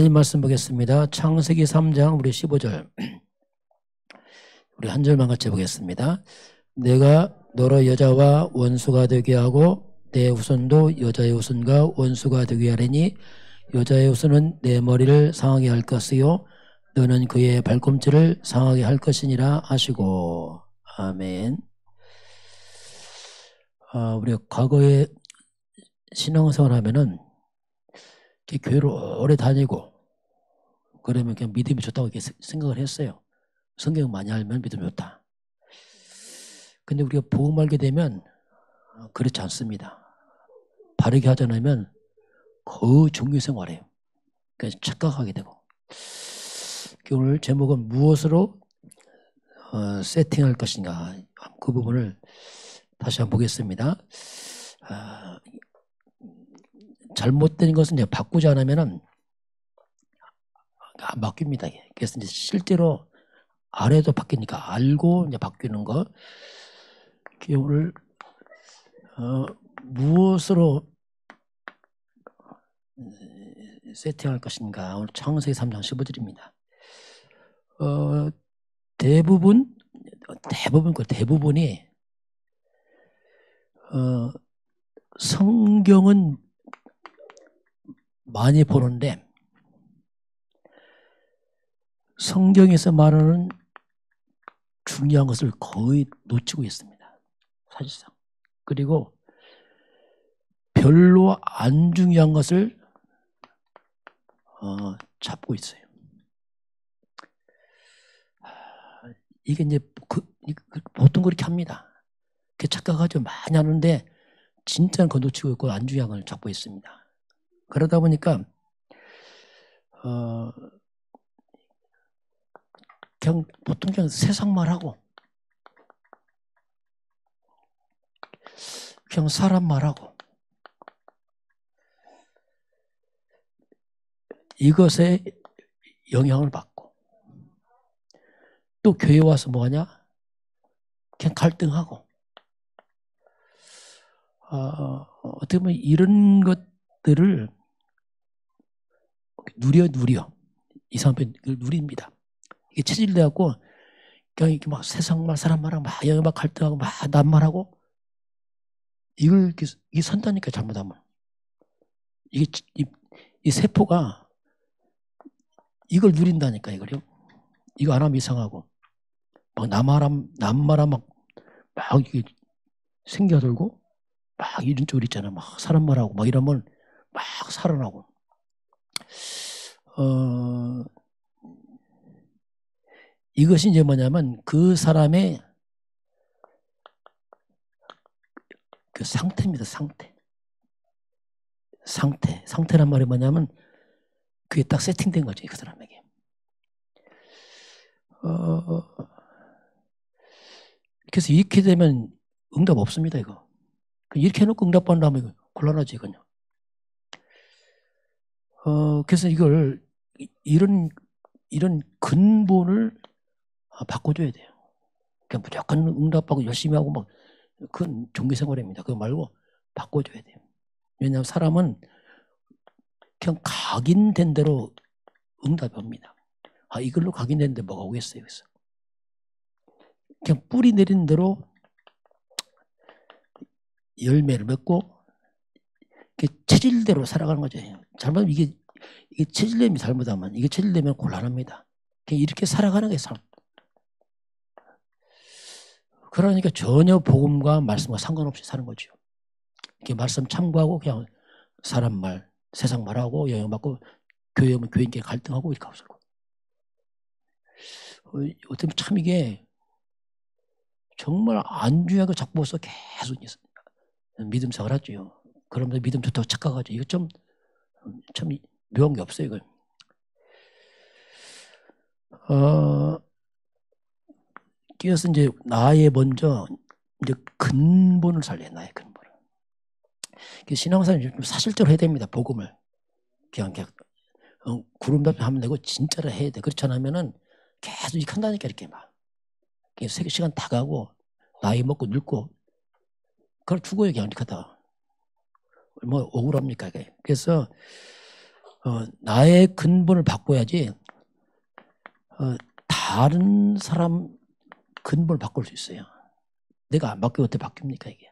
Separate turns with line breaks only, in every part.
하나님 말씀 보겠습니다. 창세기 3장 우리 15절 우리 한 절만 같이 보겠습니다. 내가 너로 여자와 원수가 되게 하고 내 후손도 여자의 후손과 원수가 되게 하리니 여자의 후손은 내 머리를 상하게 할 것이요 너는 그의 발꿈치를 상하게 할 것이니라 하시고. 아멘. 우리가 과거에 신앙생활 하면은 교회를 오래 다니고 그러면 그냥 믿음이 좋다고 이렇게 생각을 했어요. 성경 많이 알면 믿음이 좋다. 근데 우리가 복음 알게 되면 그렇지 않습니다. 바르게 하지 않으면 거의 종교생활이에요. 그래서 착각하게 되고. 오늘 제목은 무엇으로 세팅할 것인가, 그 부분을 다시 한번 보겠습니다. 잘못된 것은 이제 바꾸지 않으면은 안 바뀝니다. 그래서 이제 실제로 알아도 바뀌니까 알고 이제 바뀌는 거. 오늘 무엇으로 세팅할 것인가. 오늘 창세기 3장 15절입니다. 대부분이 성경은 많이 보는데 성경에서 말하는 중요한 것을 거의 놓치고 있습니다. 사실상. 그리고 별로 안 중요한 것을 잡고 있어요. 이게 이제 보통 그렇게 합니다. 그 착각하죠. 많이 하는데 진짜는 그거 놓치고 있고 안 중요한 걸 잡고 있습니다. 그러다 보니까 보통 그냥 세상 말하고 그냥 사람 말하고 이것에 영향을 받고 또 교회 와서 뭐하냐? 그냥 갈등하고 어떻게 보면 이런 것들을 누려 이 사람들 누립니다. 이게 체질돼갖고 그냥 이렇게 막 세상 말 사람 말하고 막 영향 막 갈등하고 막 낱말하고 이걸 이게 선다니까 잘못하면 이게 이 세포가 이걸 누린다니까 이거요. 이거 안 하면 이상하고 막 낱말하면 막 이게 생겨들고 막 이런 쪽 있잖아. 막 사람 말하고 막 이러면 막 살아나고. 이것이 이제 뭐냐면 그 사람의 그 상태입니다. 상태란 말이 뭐냐면 그게 딱 세팅된 거죠. 그 사람에게. 그래서 이렇게 되면 응답 없습니다. 이거. 이렇게 해놓고 응답 받는다면 곤란하지 이거요. 그래서 이걸 이런 근본을 바꿔줘야 돼요. 그냥 무조건 응답하고 열심히 하고 막 그건 종교생활입니다. 그거 말고 바꿔줘야 돼요. 왜냐하면 사람은 그냥 각인된 대로 응답이 옵니다. 이걸로 각인됐는데 뭐가 오겠어요. 그래서 그냥 뿌리 내린 대로 열매를 맺고 체질대로 살아가는 거죠. 잘못하면 이게 체질됨이 잘못하면 이게 체질되면 곤란합니다. 그냥 이렇게 살아가는 게 삶. 그러니까 전혀 복음과 말씀과 상관없이 사는 거죠. 이렇게 말씀 참고하고 그냥 사람 말, 세상 말하고 영향받고 교회 오면 교인끼리 갈등하고 이렇게 하고 살고. 어떻게 보면 참 이게 정말 안 중요한 거 잡고 서 계속 믿음 생활 하죠. 그러면서 믿음 좋다고 착각하죠. 이거 참 묘한 게 없어요. 이거. 그래서 이제 나의 먼저 이제 근본을 살려요. 나의 근본을. 신앙생활 좀 사실적으로 해야 됩니다. 복음을. 그냥 구름답게 하면 되고 진짜로 해야 돼. 그렇지 않으면은 계속 이렇게 한다니까 이렇게 막. 시간 다 가고 나이 먹고 늙고 그걸 죽어요. 그냥 이렇게 하다가. 뭐 억울합니까? 그래서 나의 근본을 바꿔야지 다른 사람 근본을 바꿀 수 있어요. 내가 안 바뀌면 어떻게 바뀝니까 이게.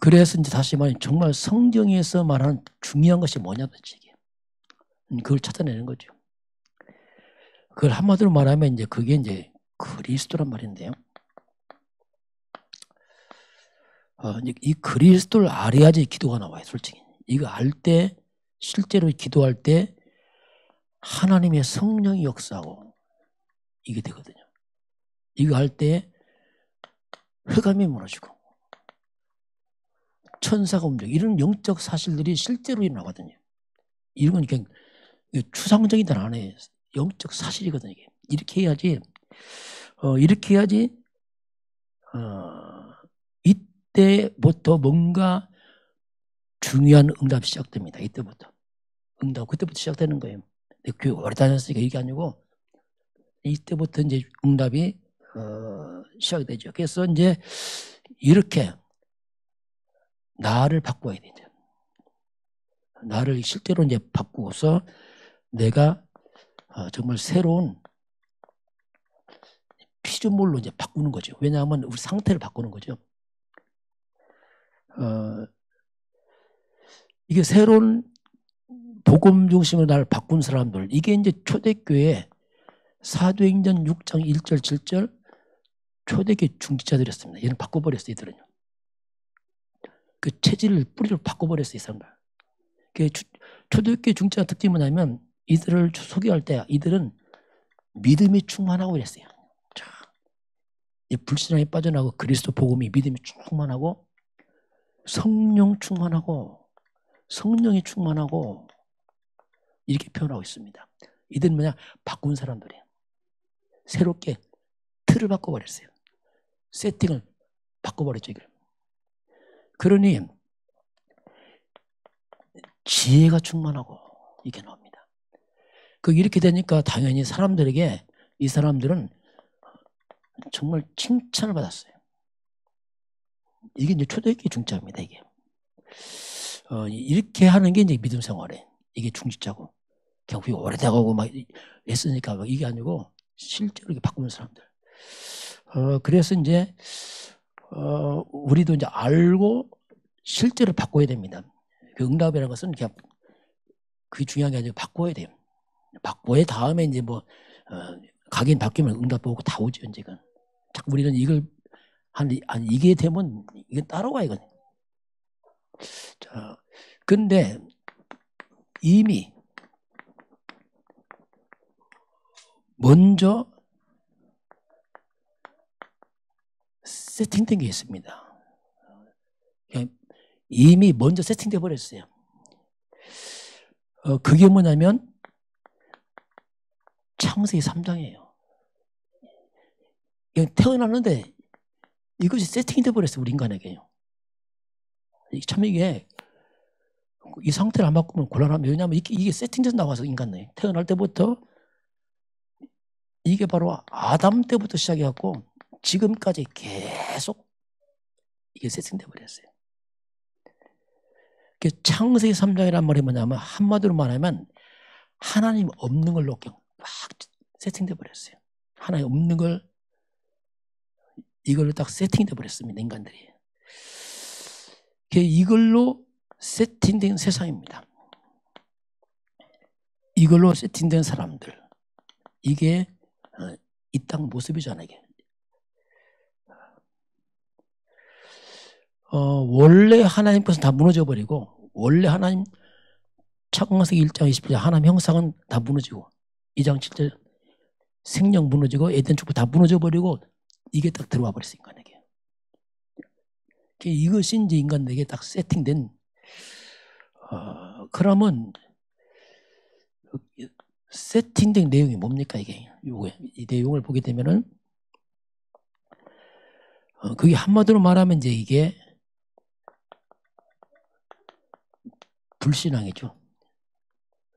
그래서 이제 다시 말하면 정말 성경에서 말하는 중요한 것이 뭐냐든지 이게. 그걸 찾아내는 거죠. 그걸 한마디로 말하면 이제 그게 이제 그리스도란 말인데요. 이 그리스도를 알아야지 기도가 나와요, 솔직히. 이거 알 때, 실제로 기도할 때 하나님의 성령이 역사하고 이게 되거든요. 이거 할 때 흑암이 무너지고 천사가 움직이고 이런 영적 사실들이 실제로 일어나거든요. 이런 건 그냥 추상적인 단 안에 영적 사실이거든요. 이렇게 해야지, 이때부터 뭔가 중요한 응답이 시작됩니다. 이때부터. 그때부터 시작되는 거예요. 교회 오래 다녔으니까 이게 아니고, 이때부터 이제 응답이, 시작되죠. 그래서 이제 이렇게 나를 바꿔야 되죠. 나를 실제로 이제 바꾸고서 내가 정말 새로운 피조물로 이제 바꾸는 거죠. 왜냐하면 우리 상태를 바꾸는 거죠. 이게 새로운 복음 중심으로 나를 바꾼 사람들, 이게 이제 초대교회 사도행전 6장 1절 7절 초대교회 중직자들이었습니다. 얘는 바꿔버렸어요. 이들은요. 그 체질을 뿌리를 바꿔버렸어요. 이 사람들. 초대교회 중직자 특징이 뭐냐면 이들을 소개할 때 이들은 믿음이 충만하고 이랬어요. 불신앙에 빠져나가고 그리스도 복음이 믿음이 충만하고 성령 충만하고 성령이 충만하고 이렇게 표현하고 있습니다. 이들은 뭐냐? 바꾼 사람들이에요. 새롭게 틀을 바꿔버렸어요. 세팅을 바꿔버렸죠. 이걸. 그러니 지혜가 충만하고 이게 나옵니다. 이렇게 되니까 당연히 사람들에게 이 사람들은 정말 칭찬을 받았어요. 이게 이제 초대교회 중직자입니다. 이게 이렇게 하는 게 이제 믿음 생활에 이게 중직자고 그냥 오래돼가고 막 했으니까 이게 아니고 실제로 이렇게 바꾸는 사람들. 그래서 이제 우리도 이제 알고 실제로 바꿔야 됩니다. 그 응답이라는 것은 그냥 그게 중요한 게 아니고 바꿔야 돼요. 바꿔야 다음에 이제 뭐 가긴 바뀌면 응답 보고 다 오죠. 이제는. 자꾸 우리는 이걸 이게 되면 이건 따라와 이건. 자, 근데 이미 먼저 세팅된 게 있습니다. 이미 먼저 세팅돼 버렸어요. 그게 뭐냐면 창세기 3장이에요. 그냥 태어났는데 이것이 세팅돼 버렸어요. 우리 인간에게요. 참 이게 이 상태를 안 바꾸면 곤란하면 왜냐하면 이게 세팅돼서 나와서 인간에 태어날 때부터 이게 바로 아담 때부터 시작해갖고 지금까지 계속 이게 세팅돼 버렸어요. 창세기 3장이란 말이 뭐냐면 한마디로 말하면 하나님 없는 걸로 그냥 막 세팅돼 버렸어요. 하나님 없는 걸 이걸로 딱 세팅돼 버렸습니다. 인간들이. 이걸로 세팅된 세상입니다. 이걸로 세팅된 사람들. 이게 이 땅 모습이잖아요. 이게. 원래 하나님 것은 다 무너져 버리고 원래 하나님 창세기 1장 20절 하나님 형상은 다 무너지고 2장 7절 생명 무너지고 에덴 축복 다 무너져 버리고 이게 딱 들어와 버렸어요. 인간에게. 이것이 이제 인간에게 딱 세팅된 그러면 세팅된 내용이 뭡니까 이게? 이 내용을 보게 되면은 그게 한마디로 말하면 이제 이게 불신앙이죠.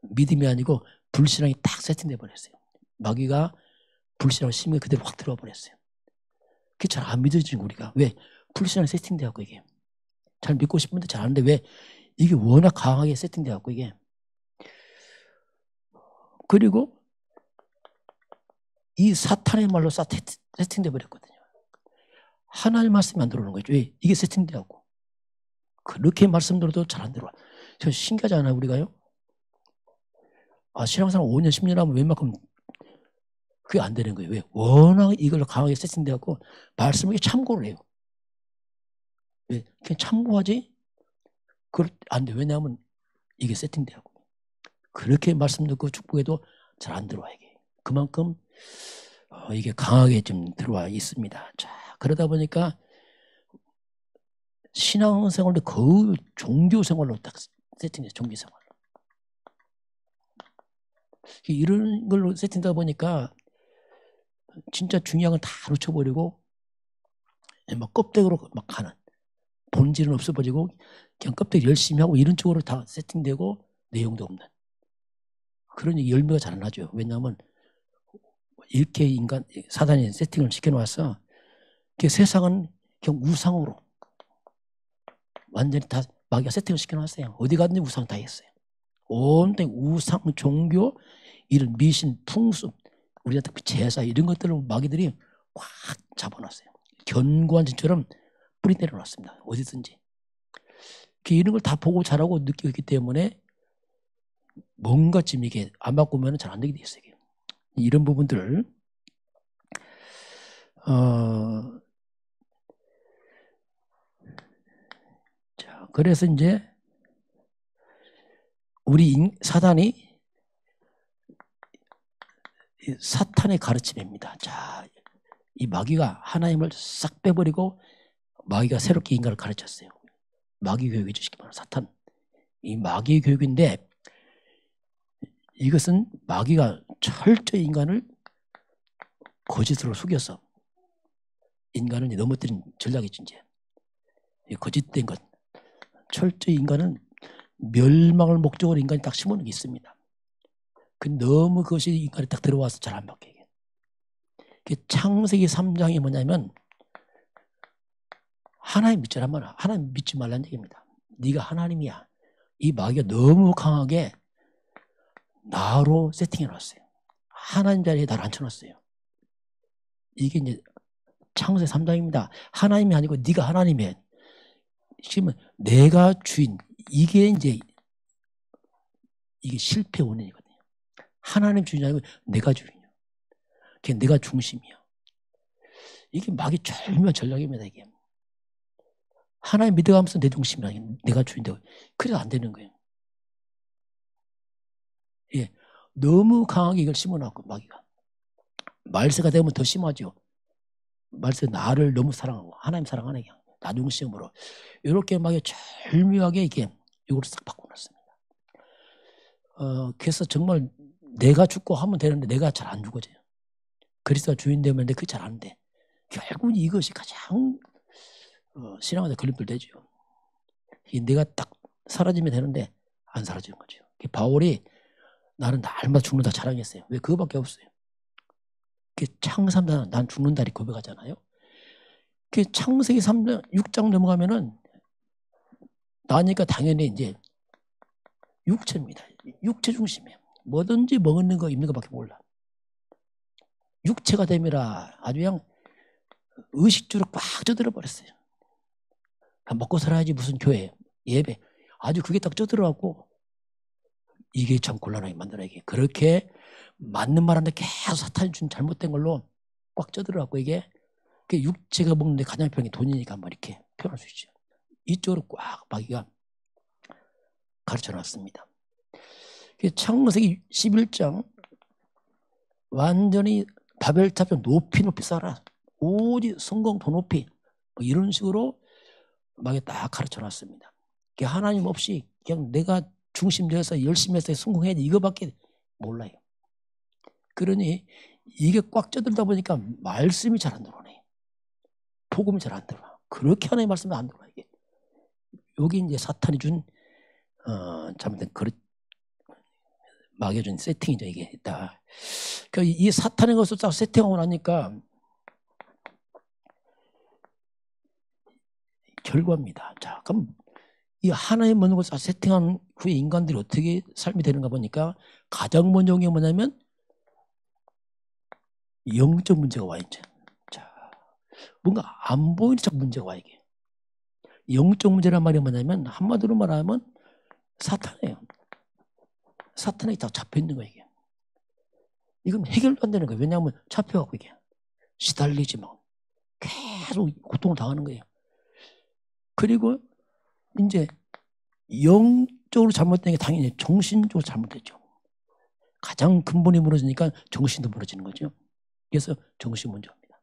믿음이 아니고 불신앙이 딱 세팅돼 버렸어요. 마귀가 불신앙을 심하게 그대로 확 들어와 버렸어요. 그게 잘 안 믿어지는 우리가. 왜? 불신앙이 세팅돼 갖고 이게 잘 믿고 싶은데 잘 안 하는데 왜 이게 워낙 강하게 세팅돼 갖고 이게. 그리고 이 사탄의 말로 세팅돼 버렸거든요. 하나님 말씀이 안 들어오는 거죠. 왜? 이게 세팅돼 갖고. 그렇게 말씀 들어도 잘 안 들어와. 저 신기하지 않아요, 우리가요? 신앙생활 5년, 10년 하면 웬만큼 그게 안 되는 거예요. 왜? 워낙 이걸 강하게 세팅돼 갖고 말씀을 참고를 해요. 왜? 그냥 참고하지? 그걸 안 돼. 왜냐하면 이게 세팅돼 갖고. 그렇게 말씀 듣고 축복해도 잘 안 들어와, 이게. 그만큼 이게 강하게 좀 들어와 있습니다. 자, 그러다 보니까 신앙생활도 거의 종교생활로 딱 세팅돼요. 종교생활. 이런 걸로 세팅되다 보니까 진짜 중요한 걸 다 놓쳐버리고 막 껍데기로 막 가는, 본질은 없어버리고 그냥 껍데기 열심히 하고 이런 쪽으로 다 세팅되고 내용도 없는 그런 열매가 잘 안 나죠. 왜냐하면 이렇게 사단이 세팅을 시켜놓아서 세상은 그냥 우상으로 완전히 다 마귀가 세팅을 시켜놨어요. 어디 가든지 우상 다 했어요. 온데 우상, 종교, 이런 미신, 풍습, 우리한테 제사 이런 것들을 마귀들이 꽉 잡아놨어요. 견고한 진처럼 뿌리 내려놨습니다. 어디든지. 이런 걸 다 보고 잘하고 느끼고 있기 때문에 뭔가 지금 이게 안 바꾸면 잘 안 되게 돼 있어요. 이런 부분들을 자, 그래서 이제 우리 사단이 사탄의 가르침입니다. 자, 이 마귀가 하나님을 싹 빼버리고 마귀가 새롭게 인간을 가르쳤어요. 마귀 교육이죠. 쉽게 말하면 사탄. 이 마귀 교육인데 이것은 마귀가 철저히 인간을 거짓으로 속여서 인간을 넘어뜨린 전략이죠. 이제 거짓된 것. 철저히 인간은 멸망을 목적으로 인간이 딱 심어놓은 게 있습니다. 너무 그것이 인간에 딱 들어와서 잘 안 바뀌게. 창세기 3장이 뭐냐면 하나님 믿자란 말이야. 하나님 믿지 말라는 얘기입니다. 네가 하나님이야. 이 마귀가 너무 강하게 나로 세팅해놨어요. 하나님 자리에 나를 앉혀놨어요. 이게 이제 창세기 3장입니다. 하나님이 아니고 네가 하나님이야. 지금 내가 주인. 이게 이제 이게 실패 원인이거든요. 하나님 주인이 아니고 내가 주인이야. 그게 내가 중심이야. 이게 마귀 절묘한 전략입니다. 이게. 하나님 믿어가면서 내 중심이라 내가 주인되고 그래도 안 되는 거예요. 예, 너무 강하게 이걸 심어놨고 마귀가 말세가 되면 더 심하죠. 말세 나를 너무 사랑하고 하나님 사랑하는 게 나 중심으로 이렇게 마귀가 절묘하게 이게 이걸 싹 바꿔놨습니다. 그래서 정말 내가 죽고 하면 되는데 내가 잘 안 죽어져요. 그리스도가 주인 되면 그게 잘 안 돼. 결국은 이것이 가장 신앙한테 걸림돌 되죠. 내가 딱 사라지면 되는데 안 사라지는 거죠. 바울이 나는 날마다 죽는다 자랑했어요. 왜? 그거밖에 없어요. 창세기 난 죽는다 이렇게 고백하잖아요. 창세기 3장, 6장 넘어가면은 나니까 당연히 이제 육체입니다. 육체 중심이에요. 뭐든지 먹는 거 입는 거밖에 몰라. 육체가 됨이라 아주 그냥 의식주로 꽉 쪄들어 버렸어요. 먹고 살아야지 무슨 교회, 예배. 아주 그게 딱 쪄들어갖고 이게 참 곤란하게 만들어요. 그렇게 맞는 말하는데 계속 사탄이 준 잘못된 걸로 꽉 쪄들어갖고 이게 육체가 먹는데 가장 편한 게 돈이니까 뭐 이렇게 표현할 수 있죠. 이쪽으로 꽉 마귀가 가르쳐놨습니다. 창세기 11장 완전히 바벨탑을 높이 쌓아라. 오직 성공 더 높이 뭐 이런 식으로 마귀가 딱 가르쳐놨습니다. 하나님 없이 그냥 내가 중심되어서 열심히 해서 성공해야 돼 이거밖에 몰라요. 그러니 이게 꽉 쪄들다 보니까 말씀이 잘 안 들어오네. 복음이 잘 안 들어와. 그렇게 하나님 말씀이 안 들어와. 이게 여기 이제 사탄이 준 잘못된 마귀가 준 세팅이죠. 이게 있다. 이 사탄의 것을 딱 세팅하고 나니까 결과입니다. 자, 그럼 이 하나의 모든 것을 세팅한 후에 인간들이 어떻게 삶이 되는가 보니까 가장 먼저 온 게 뭐냐면 영적 문제가 와 있죠. 자, 뭔가 안 보이는 척 문제가 와 이게. 영적 문제란 말이 뭐냐면 한마디로 말하면 사탄이에요. 사탄에 다 잡혀 있는 거예요 이게. 이건 해결도 안 되는 거예요. 왜냐하면 잡혀갖고 이게 시달리지 뭐 계속 고통을 당하는 거예요. 그리고 이제 영적으로 잘못된 게 당연히 정신적으로 잘못됐죠. 가장 근본이 무너지니까 정신도 무너지는 거죠. 그래서 정신 문제입니다.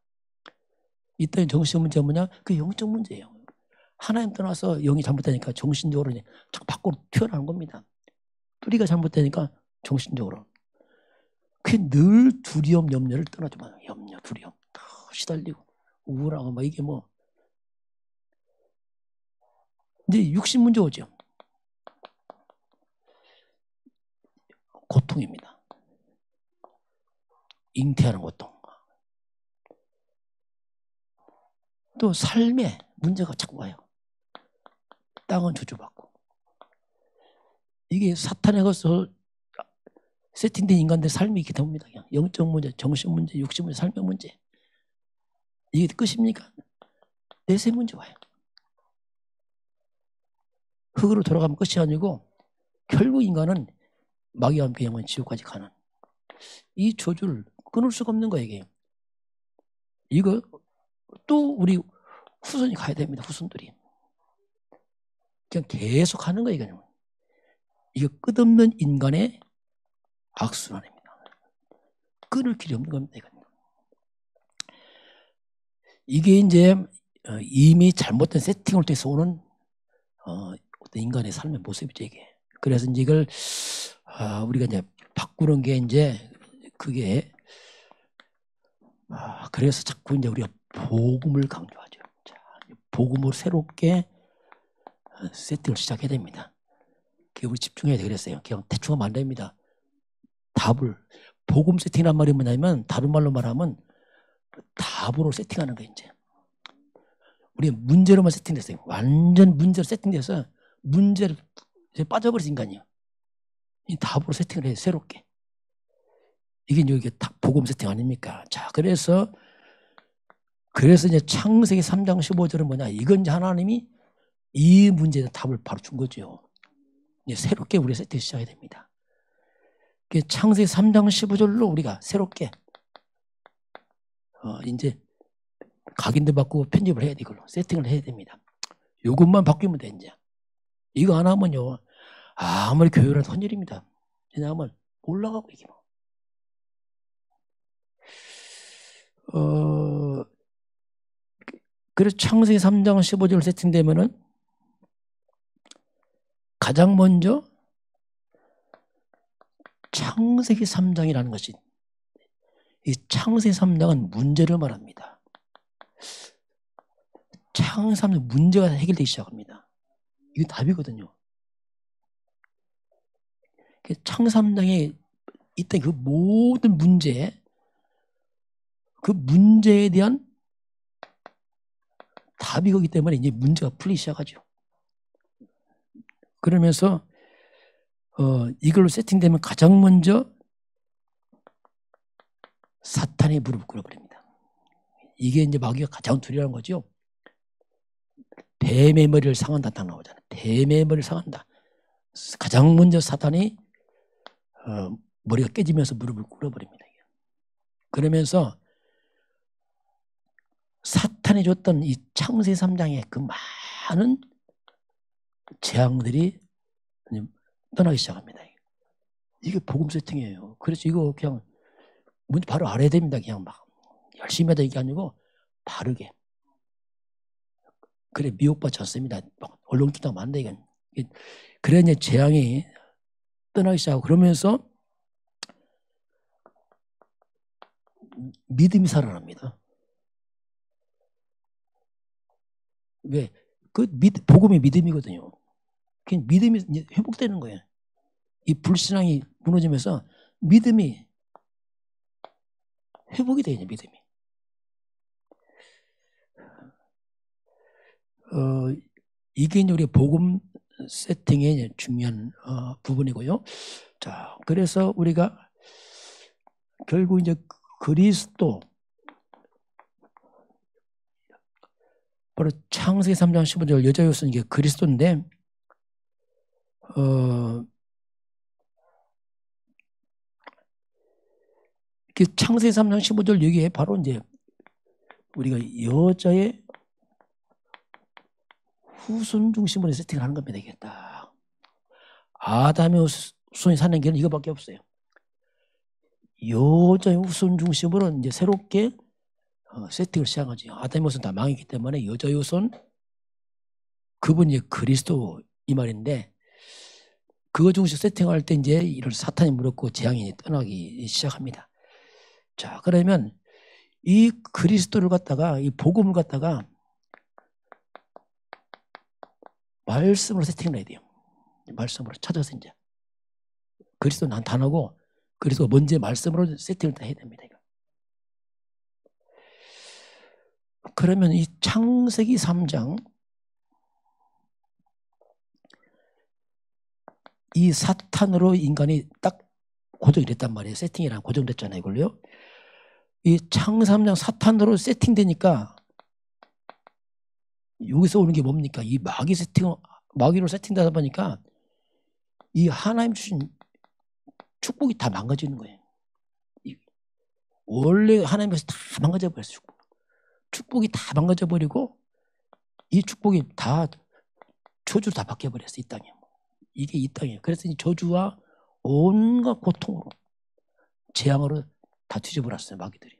이때 정신 문제가 뭐냐? 그 영적 문제예요. 하나님 떠나서 영이 잘못되니까 정신적으로 자꾸 밖으로 튀어나오는 겁니다. 뿌리가 잘못되니까 정신적으로. 그게 늘 두려움, 염려를 떠나지 마요. 염려, 두려움. 시달리고 우울하고 막 이게 뭐 이제 육신 문제 오죠. 고통입니다. 잉태하는 고통. 또 삶에 문제가 자꾸 와요. 땅은 저주받고. 이게 사탄에 가서 세팅된 인간들 삶이 이렇게 됩니다. 그냥 영적 문제, 정신 문제, 육신 문제, 삶의 문제. 이게 끝입니까? 내세 문제 와요. 흙으로 돌아가면 끝이 아니고 결국 인간은 마귀와 함께 영원 지옥까지 가는 이 저주를 끊을 수가 없는 거예요. 이게. 이거 또 우리 후손이 가야 됩니다. 후손들이. 그냥 계속 하는 거예요. 그냥. 이게 끝없는 인간의 악순환입니다. 끊을 길이 없는 겁니다. 이게 이제 이미 잘못된 세팅을 통해서 오는 어떤 인간의 삶의 모습이죠. 이게. 그래서 이제 이걸 우리가 이제 바꾸는 게 이제 그게 그래서 자꾸 이제 우리가 복음을 강조하죠. 자, 복음을 새롭게 세팅을 시작해야 됩니다. 그게 우리 집중해야 돼 그랬어요. 그냥 대충 하면 안 됩니다. 답을 복음 세팅이란 말이 뭐냐면 다른 말로 말하면 답으로 세팅하는 거예요. 이제 우리 문제로만 세팅됐어요. 완전 문제로 세팅돼서 문제를 이제 빠져버린 인간이에요. 이 답으로 세팅을 해요. 새롭게. 이게 이제 복음 세팅 아닙니까? 자, 그래서 이제 창세기 3장 15절은 뭐냐? 이건 이제 하나님이 이 문제에 답을 바로 준 거죠. 이제 새롭게 우리 세팅 시작해야 됩니다. 창세기 3장 15절로 우리가 새롭게 이제 각인도 바꾸고 편집을 해야 돼. 이걸로 세팅을 해야 됩니다. 이것만 바뀌면 돼 이제. 이거 안 하면요 아무리 교회를 헌일입니다. 왜냐하면 올라가고 이게 뭐. 그래서 창세기 3장 15절 세팅되면은 가장 먼저 창세기 3장이라는 것이 이 창세기 3장은 문제를 말합니다. 창세기 3장 문제가 해결되기 시작합니다. 이게 답이거든요. 창세기 3장에 있던 그 모든 문제, 그 문제에 대한 답이 거기 때문에 이제 문제가 풀리기 시작하죠. 그러면서 이걸로 세팅되면 가장 먼저 사탄의 무릎을 꿇어버립니다. 이게 이제 마귀가 가장 두려워하는 거죠. 뱀의 머리를 상한다 딱 나오잖아요. 뱀의 머리를 상한다. 가장 먼저 사탄이 머리가 깨지면서 무릎을 꿇어버립니다. 그러면서 사탄이 줬던 이 창세기 3장의 그 많은 재앙들이 떠나기 시작합니다. 이게 복음 세팅이에요. 그래서 이거 그냥 뭔지 바로 알아야 됩니다. 그냥 막 열심히 하다 이게 아니고 바르게. 그래 미혹받지 않습니다. 얼렁뚱땅 안 돼. 이건. 그래 이제 재앙이 떠나기 시작하고 그러면서 믿음이 살아납니다. 왜? 복음이 믿음이거든요. 그 믿음이 이제 회복되는 거예요. 이 불신앙이 무너지면서 믿음이 회복이 돼요. 믿음이. 이게 이제 우리 복음 세팅의 중요한 부분이고요. 자, 그래서 우리가 결국 이제 그리스도, 바로 창세기 3장 15절 여자 요소는 이게 그리스도인데, 창세기 3장 15절 여기에 바로 이제 우리가 여자의 후손 중심으로 세팅을 하는 겁니다. 이게 딱 아담의 후손이 사는 길은 이거밖에 없어요. 여자의 후손 중심으로 이제 새롭게 세팅을 시작하죠. 아담의 후손 다 망했기 때문에 여자의 후손, 그분이 그리스도 이 말인데, 그거 중심 세팅할 때 이제 이런 사탄이 물었고 재앙이 떠나기 시작합니다. 자, 그러면 이 그리스도를 갖다가, 이 복음을 갖다가 말씀으로 세팅을 해야 돼요. 말씀으로 찾아서 이제 그리스도는 한 단어고, 그리스도가 먼저 말씀으로 세팅을 다 해야 됩니다. 이거. 그러면 이 창세기 3장, 이 사탄으로 인간이 딱 고정이 됐단 말이에요. 세팅이랑 고정됐잖아요. 이걸요. 이 창세기 3장 사탄으로 세팅되니까 여기서 오는 게 뭡니까? 이 마귀로 세팅되다 보니까 이 하나님 주신 축복이 다 망가지는 거예요. 원래 하나님께서 다 망가져 버렸어요. 축복이 다 망가져 버리고 이 축복이 다 저주로 다 바뀌어 버렸어요. 이 땅에. 이게 이 땅이에요. 그래서 이 저주와 온갖 고통으로, 재앙으로 다 뒤집어놨어요. 마귀들이.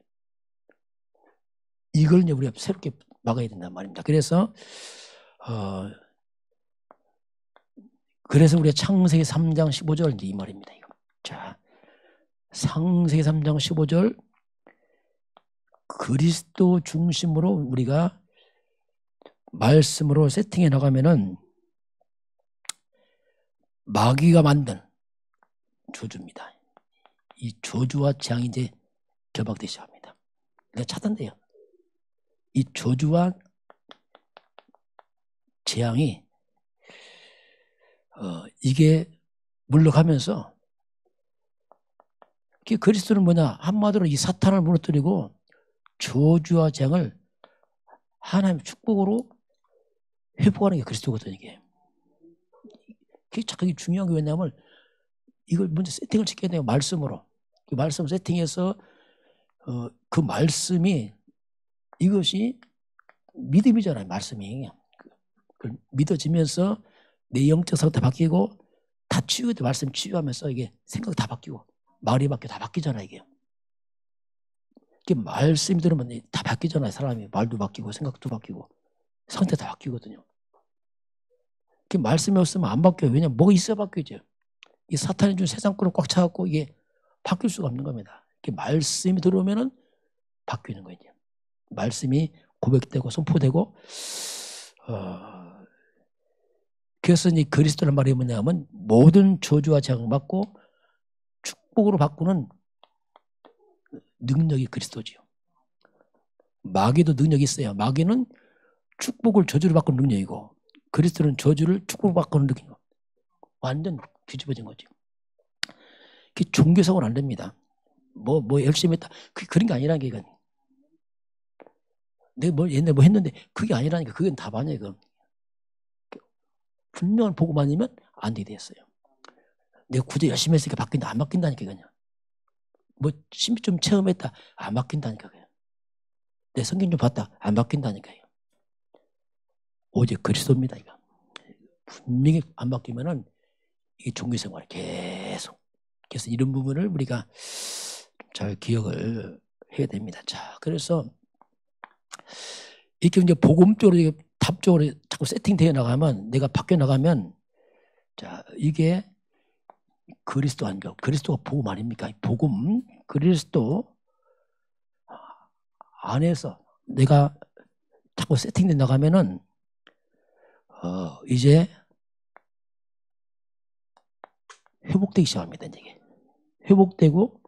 이걸 이제 우리가 새롭게 막아야 된단 말입니다. 그래서 우리가 창세기 3장 15절 이제 이 말입니다. 이거. 자, 창세기 3장 15절 그리스도 중심으로 우리가 말씀으로 세팅해 나가면은 마귀가 만든 저주입니다. 이 저주와 재앙이 이제 결박되기 시작합니다. 그러니까 차단돼요. 이 저주와 재앙이 이게 물러가면서, 그리스도는 뭐냐, 한마디로 이 사탄을 무너뜨리고 저주와 재앙을 하나님의 축복으로 회복하는 게 그리스도거든요. 그게 참 중요한 게 왜냐하면 이걸 먼저 세팅을 시켜야 돼요. 말씀으로. 그 말씀 세팅해서 그 말씀이, 이것이 믿음이잖아요. 말씀이. 믿어지면서 내 영적 상태 바뀌고, 다 치유돼. 말씀 치유하면서 이게 생각 다 바뀌고 말이 바뀌고 다 바뀌잖아요. 이게 말씀이 들으면 다 바뀌잖아요. 사람이 말도 바뀌고 생각도 바뀌고 상태 다 바뀌거든요. 말씀이 없으면 안 바뀌어요. 왜냐면 뭐가 있어야 바뀌죠. 이 사탄이 준 세상꾼을 꽉 차갖고 이게 바뀔 수가 없는 겁니다. 말씀이 들어오면은 바뀌는 거예요. 말씀이 고백되고 선포되고, 그래서 이 그리스도란 말이 뭐냐면 모든 저주와 재앙을 받고 축복으로 바꾸는 능력이 그리스도지요. 마귀도 능력이 있어요. 마귀는 축복을 저주로 바꾸는 능력이고, 그리스도는 저주를 축복으로 바꾸는 능력. 완전 뒤집어진 거죠. 그게 종교성은 안 됩니다. 뭐 열심히 했다. 그게 그런 게 아니라는 게, 이건. 내가 옛날에 뭐 했는데 그게 아니라니까. 그건 답 아니에요. 그건. 분명한 복음 아니면 안 되게 됐어요. 내가 굳이 열심히 했으니까 바뀐다. 안 바뀐다니까. 그냥. 뭐 심히 좀 체험했다. 안 바뀐다니까. 그냥. 내 성경 좀 봤다. 안 바뀐다니까요. 오직 그리스도입니다. 이거. 분명히 안 바뀌면은 이 종교생활이 계속. 그래서 이런 부분을 우리가 잘 기억을 해야 됩니다. 자, 그래서 이렇게 이제 복음 쪽으로, 답 쪽으로 자꾸 세팅되어 나가면, 내가 바뀌어 나가면, 자, 이게 그리스도 아닌가? 그리스도가 복음 아닙니까? 복음, 그리스도 안에서 내가 자꾸 세팅돼 나가면은 이제 회복되기 시작합니다. 이게 회복되고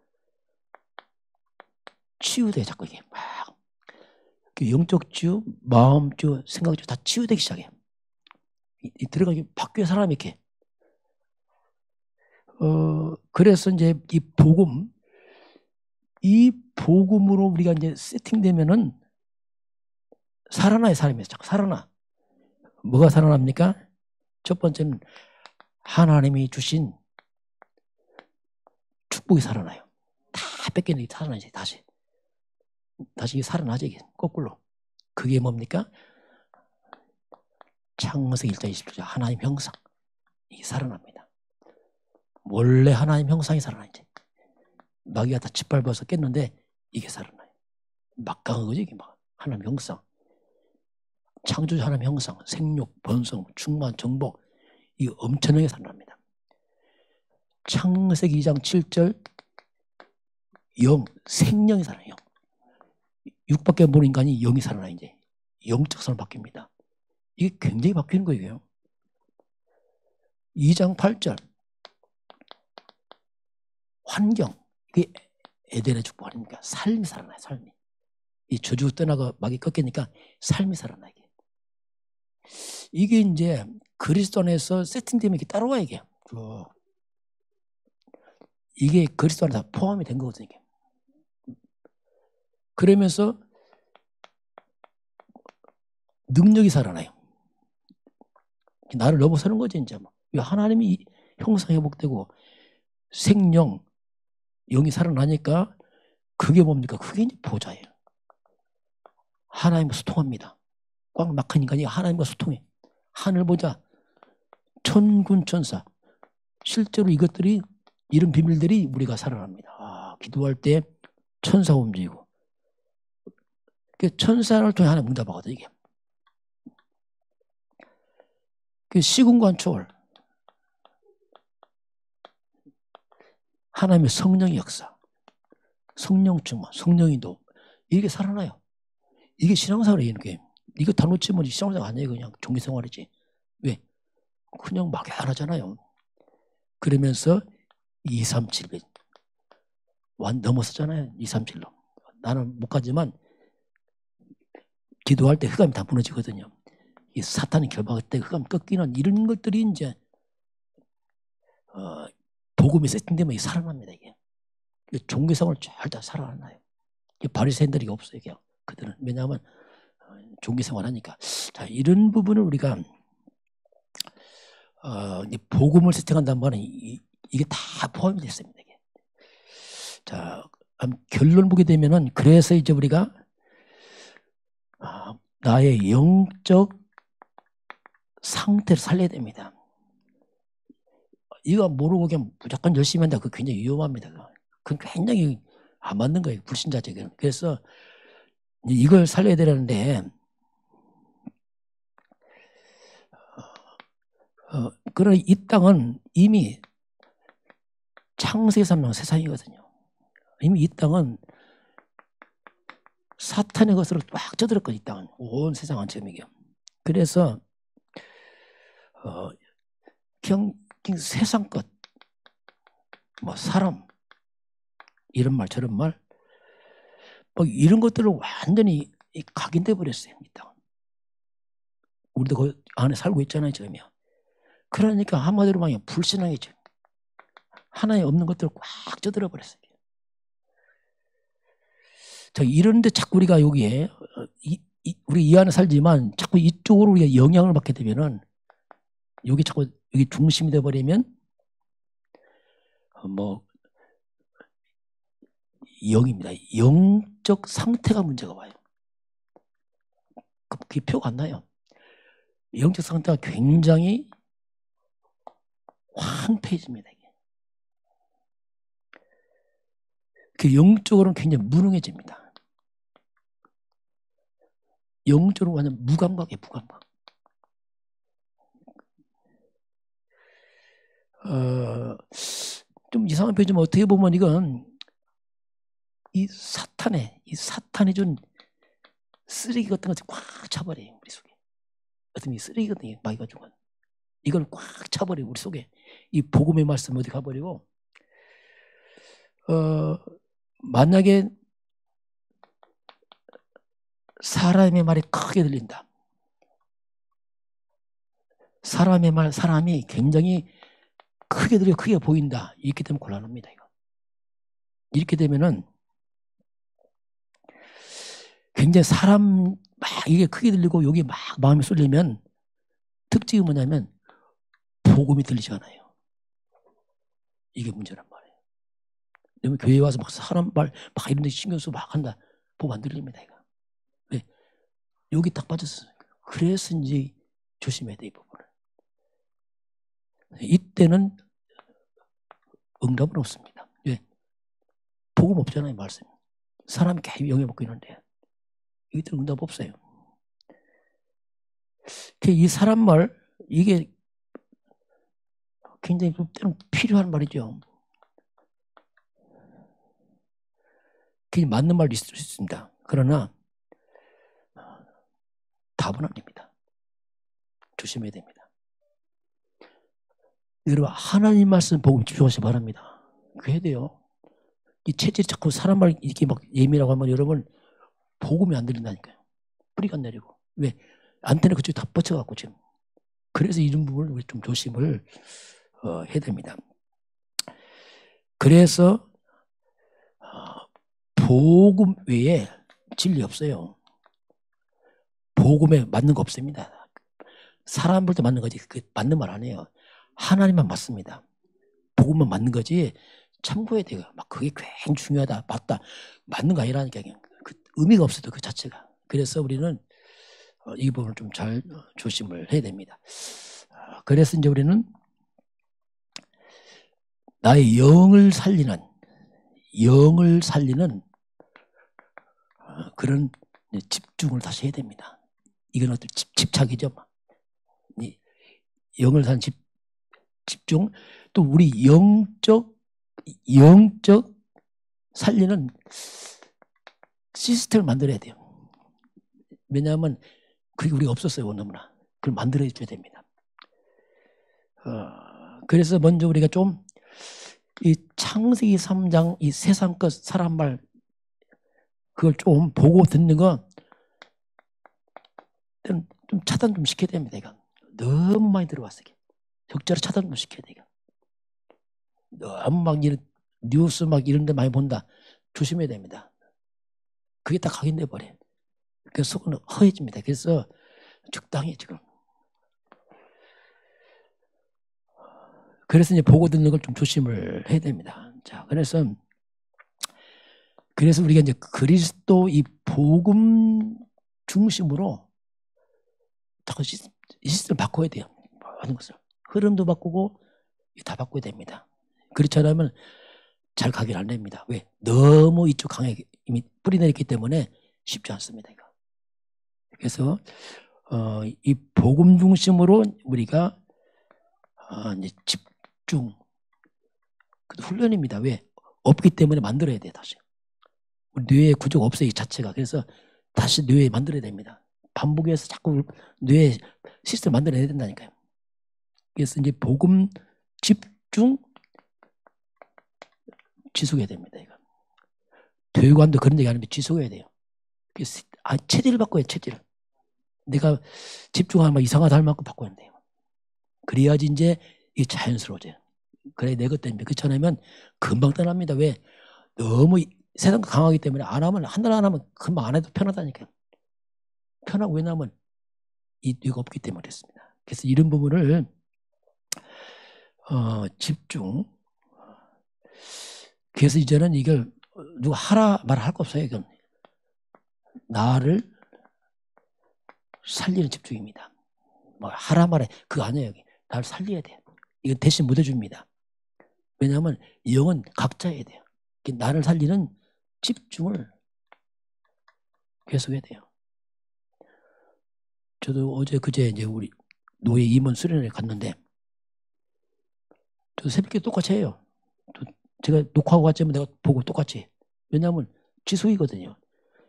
치유돼. 자꾸 이게 막 영적 치유, 마음 치유, 생각 치유 다 치유되기 시작해. 들어가기 바뀌어 사람이 이렇게. 그래서 이제 이 복음으로 우리가 이제 세팅되면은 살아나요, 사람이. 자꾸 살아나. 뭐가 살아납니까? 첫 번째는 하나님이 주신 축복이 살아나요. 다 뺏기는 게 살아나지, 다시 이게 살아나죠, 이게. 거꾸로. 그게 뭡니까? 창세기 1장 27절 하나님 형상. 이게 살아납니다. 원래 하나님 형상이 살아나지. 마귀가 다 짓밟아서 깼는데 이게 살아나요. 막강한 거죠, 이게 막. 하나님 형상. 창조주 하나님 형상, 생육, 번성, 충만, 정복. 이게 엄청나게 살아납니다. 창세기 2장 7절 영, 생명이 살아나요. 육밖에 모르는 인간이 영이 살아나 이제. 영적 사람 바뀝니다. 이게 굉장히 바뀌는 거예요. 2장 8절 환경. 이게 에덴의 축복 아닙니까? 삶이 살아나요. 삶이. 이 저주 떠나가 막이 꺾이니까 삶이 살아나 이게. 이게 이제 그리스도 안에서 세팅되면 이게 따라와 이게. 이게 그리스도 안에 다 포함이 된 거거든요. 이게. 그러면서 능력이 살아나요. 나를 넘어서는 거죠 이제. 하나님이 형상 회복되고 생명, 영이 살아나니까 그게 뭡니까? 그게 이제 보좌예요. 하나님과 소통합니다. 꽉 막힌 인간이 하나님과 소통해. 하늘 보좌, 천군 천사. 실제로 이것들이 이런 비밀들이 우리가 살아납니다. 기도할 때 천사가 움직이고 천사를 통해 하나님 응답하거든요. 이게. 시군관 초월. 하나님의 성령의 역사. 성령 충만, 성령의 도. 이게 살아나요. 이게 신앙생활이에요. 이거 다 놓치면 신앙생활 아니에요. 그냥 종교생활이지. 왜? 그냥 막연하잖아요. 그러면서 237배 넘어섰잖아요. 237로. 나는 못 가지만 기도할 때 흑암이 다 무너지거든요. 이 사탄이 결박할 때 흑암 꺾이는 이런 것들이 이제 복음이 세팅되면 살아납니다. 이게 종교생활을 잘 다 살아나요. 바리새인들이 없어요. 이게. 그들은 왜냐하면 종교생활 하니까. 자, 이런 부분을 우리가 복음을 세팅한다는 말은 이게 다 포함이 됐습니다. 이게. 자, 결론 보게 되면은 그래서 이제 우리가 나의 영적 상태를 살려야 됩니다. 이거 모르고 그냥 무조건 열심히 한다. 그거 굉장히 위험합니다. 그건 굉장히 안 맞는 거예요. 불신자적인. 그래서 이걸 살려야 되는데 그러나 이 땅은 이미 창세기 3년 세상이거든요. 이미 이 땅은 사탄의 것으로 꽉 쪄들었거든요. 이 땅은. 온 세상은 지금이요. 그래서 그냥 세상 것, 사람, 이런 말 저런 말 이런 것들을 완전히 각인돼 버렸어요. 이 땅은. 우리도 그 안에 살고 있잖아요. 지금요. 그러니까 한마디로 말하면 불신앙이죠. 하나에 없는 것들을 꽉 쪄들어 버렸어요. 자, 이런데 자꾸 우리가 여기에 우리 이 안에 살지만 자꾸 이쪽으로 우리가 영향을 받게 되면은 여기 자꾸 여기 중심이 돼 버리면 영입니다. 영적 상태가 문제가 와요. 그게 표가 안 나요. 영적 상태가 굉장히 황폐해집니다. 그 영적으로는 굉장히 무능해집니다. 영적으로 완전 무감각이에요. 무감각. 좀 이상한 표현이지만 어떻게 보면 이건 이 사탄이 준 쓰레기 같은 것을 꽉 차버려요. 우리 속에. 어떤 이 쓰레기 같은 게 많이 가지고 이걸 꽉 차버려요. 우리 속에. 이 복음의 말씀 어디 가버리고 만약에 사람의 말이 크게 들린다. 사람이 굉장히 크게 들려 크게 보인다. 이렇게 되면 곤란합니다. 이거. 이렇게 되면은 굉장히 사람 막 이게 크게 들리고 여기 막 마음이 쏠리면 특징이 뭐냐면 복음이 들리지 않아요. 이게 문제란 말이에요. 왜냐면 교회에 와서 막 사람 말 막 이런 데 신경 쓰고 막 한다. 복음 안 들립니다. 이거. 왜? 여기 딱 빠졌어요. 그래서 이제 조심해야 돼, 이 부분을. 이때는 응답은 없습니다. 왜? 복음 없잖아요, 말씀. 사람이 계속 영향 받고 있는데 이때 응답 없어요. 이 사람 말 이게 굉장히 때는 필요한 말이죠. 그게 맞는 말도 있을 수 있습니다. 그러나 답은 아닙니다. 조심해야 됩니다. 여러분 하나님 말씀 복음 집중하시기 바랍니다. 그래야 돼요. 이 체질이 자꾸 사람 말 이렇게 막 예민하고 하면 여러분 복음이 안 들린다니까요. 뿌리가 안 내리고. 왜? 안테나 그쪽에 다 뻗쳐갖고 지금. 그래서 이런 부분을 우리 좀 조심을 해야 됩니다. 그래서 복음 외에 진리 없어요. 복음에 맞는 거 없습니다. 사람들도 맞는 거지 그 맞는 말 아니에요. 하나님만 맞습니다. 복음만 맞는 거지 참고해야 돼요. 막 그게 굉장히 중요하다 맞다 맞는 거 아니라니까 그 의미가 없어도 그 자체가. 그래서 우리는 이 부분을 좀 잘 조심을 해야 됩니다. 그래서 이제 우리는 나의 영을 살리는 그런 집중을 다시 해야 됩니다. 이건 어떤 집착이죠. 영을 살리는 집중 또 우리 영적 살리는 시스템을 만들어야 돼요. 왜냐하면 그게 우리가 없었어요. 너무나. 그걸 만들어 줘야 됩니다. 그래서 먼저 우리가 좀 이 창세기 3장 이 세상 것 사람 말 그걸 좀 보고 듣는 거 좀 차단 좀 시켜야 됩니다. 이거. 너무 많이 들어왔어요. 적절히 차단 좀 시켜야 돼요. 너무 막 이런 뉴스 막 이런 데 많이 본다. 조심해야 됩니다. 그게 다 각인돼 버려요. 그래서 속은 허해집니다. 그래서 적당히 지금. 그래서 이제 보고 듣는 걸 좀 조심을 해야 됩니다. 자, 그래서 우리가 이제 그리스도 이 복음 중심으로 시스템을 바꿔야 돼요. 모든 것을. 흐름도 바꾸고 다 바꿔야 됩니다. 그렇지 않으면 잘 가긴 안 됩니다. 왜? 너무 이쪽 강하게 이미 뿌리내렸기 때문에 쉽지 않습니다. 이거. 그래서 이 복음 중심으로 우리가 이제 집중 훈련입니다. 왜? 없기 때문에 만들어야 돼요. 다시. 뇌의 구조가 없어요. 이 자체가. 그래서 다시 뇌에 만들어야 됩니다. 반복해서 자꾸 뇌 시스템 만들어야 된다니까요. 그래서 이제 복음 집중 지속해야 됩니다. 이거. 교육관도 그런 얘기 하는데 지속해야 돼요. 그래서 체질을 바꿔야 체질을. 내가 집중하면 이상하다 할 만큼 바꿔야 돼요. 그래야지 이제 이게 자연스러워져요. 그래 내 것 때문에 그렇지 않으면 금방 떠납니다. 왜? 너무 세상 강하기 때문에 안 하면 한 달 안 하면 금방 안 해도 편하다니까요. 편하고 왜냐하면 이가 없기 때문에 그렇습니다. 그래서 이런 부분을 집중. 그래서 이제는 이걸 누가 하라 말할 거 없어요. 이건 나를 살리는 집중입니다. 뭐 하라 말해 그거 아니에요. 여기. 나를 살려야 돼. 이건 대신 못 해줍니다. 왜냐하면 영은 각자 해야 돼요. 나를 살리는 집중을 계속해야 돼요. 저도 어제 그제 이제 우리 노예 임원 수련회 갔는데 저도 새벽에 똑같이 해요. 제가 녹화하고 갔지만 내가 보고 똑같이 해. 왜냐하면 지속이거든요.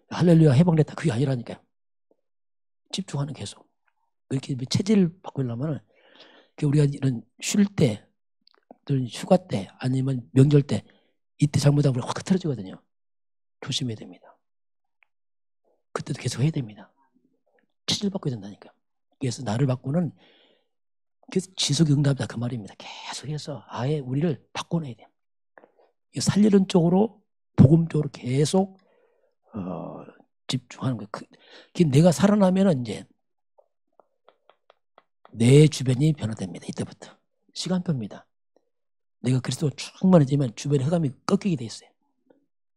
할렐루야 해방됐다 그게 아니라니까요. 집중하는 계속. 이렇게 체질을 바꾸려면 우리가 이런 쉴 때, 휴가 때 아니면 명절 때 이때 잘못하면 확 틀어지거든요. 조심해야 됩니다. 그때도 계속 해야 됩니다. 체질 바꿔야 된다니까. 그래서 나를 바꾸는 그래서 지속응답이다 그 말입니다. 계속해서 아예 우리를 바꿔내야 돼요. 살리는 쪽으로 복음 쪽으로 계속 집중하는 거예요. 내가 살아나면은 이제 내 주변이 변화됩니다. 이때부터 시간표입니다. 내가 그리스도 충만해지면 주변의 흑암이 꺾이게 돼 있어요.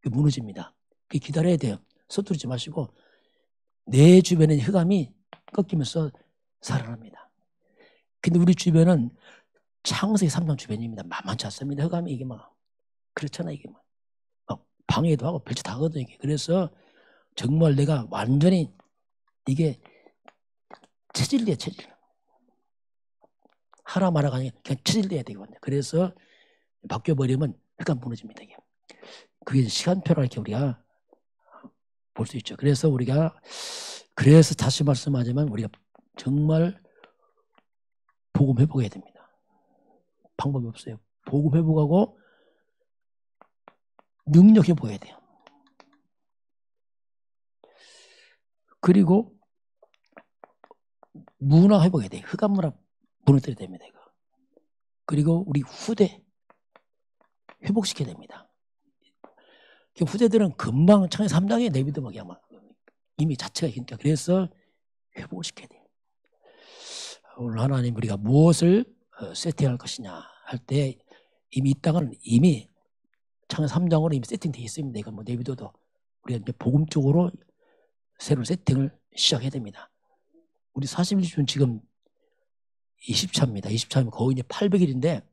무너집니다. 기다려야 돼요. 서두르지 마시고 내 주변의 흑암이 꺾이면서 살아납니다. 근데 우리 주변은 창세기 3장 주변입니다. 만만치 않습니다. 흑암이 이게 막 그렇잖아. 이게 막 방해도 하고 별짓 다 하거든요. 그래서 정말 내가 완전히 이게 체질돼요. 체질. 하라 마라가 아니라 그냥 체질돼야 되거든요. 그래서 바뀌어버리면 흑암 무너집니다. 이게. 그게 시간표로 이렇게 우리가 볼 수 있죠. 그래서 다시 말씀하지만 우리가 정말 복음 회복해야 됩니다. 방법이 없어요. 복음 회복하고 능력 회복해야 돼요. 그리고 문화 회복해야 돼요. 흑암 문화 무너뜨려야 됩니다. 이거. 그리고 우리 후대 회복시켜야 됩니다. 후대들은 금방 창세 3장에 내비드먹이 아마 이미 자체가 힘들다. 그래서 회복을 시켜야 돼요. 오늘 하나님 우리가 무엇을 세팅할 것이냐 할 때 이미 이 땅은 이미 창세 3장으로 이미 세팅되어 있습니다. 이건 뭐 내비둬도 우리가 이제 복음 쪽으로 새로운 세팅을 시작해야 됩니다. 우리 41주는 지금 20차입니다. 20차면 거의 이제 800일인데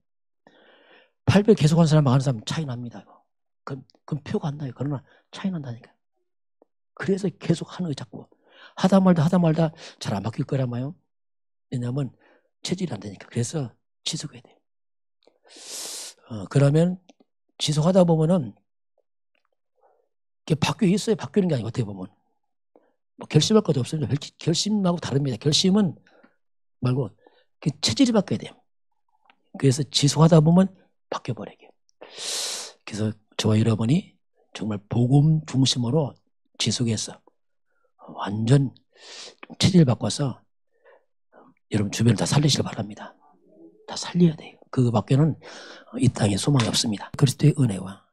800 계속하는 사람 많은 사람 차이 납니다. 그럼 표가 안 나요. 그러나 차이 난다니까. 그래서 계속 하는 거 자꾸 하다 말다 잘 안 바뀔 거라마요. 왜냐하면 체질이 안 되니까. 그래서 지속해야 돼요. 그러면 지속하다 보면은 바뀌어 있어요. 바뀌는 게 아니고 어떻게 보면 뭐 결심할 것도 없습니다. 결심하고 다릅니다. 결심은 말고 체질이 바뀌어야 돼요. 그래서 지속하다 보면 바뀌어버려요. 그래서 저와 여러분이 정말 복음 중심으로 지속해서 완전 체질을 바꿔서 여러분 주변을 다 살리시길 바랍니다. 다 살려야 돼요. 그밖에는 이 땅에 소망이 없습니다. 그리스도의 은혜와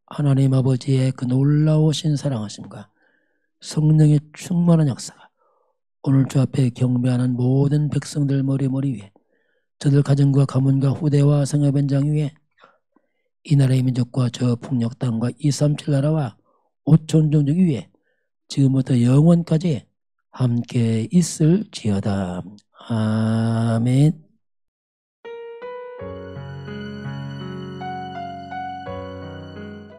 하나님 아버지의 그 놀라우신 사랑하심과 성령의 충만한 역사가 오늘 주 앞에 경배하는 모든 백성들 머리 위에 저들 가정과 가문과 후대와 성읍 현장 위에 이 나라의 민족과 저 풍력 땅과 237 나라와 5천 종족 위에 지금부터 영원까지 함께 있을지어다. 아멘.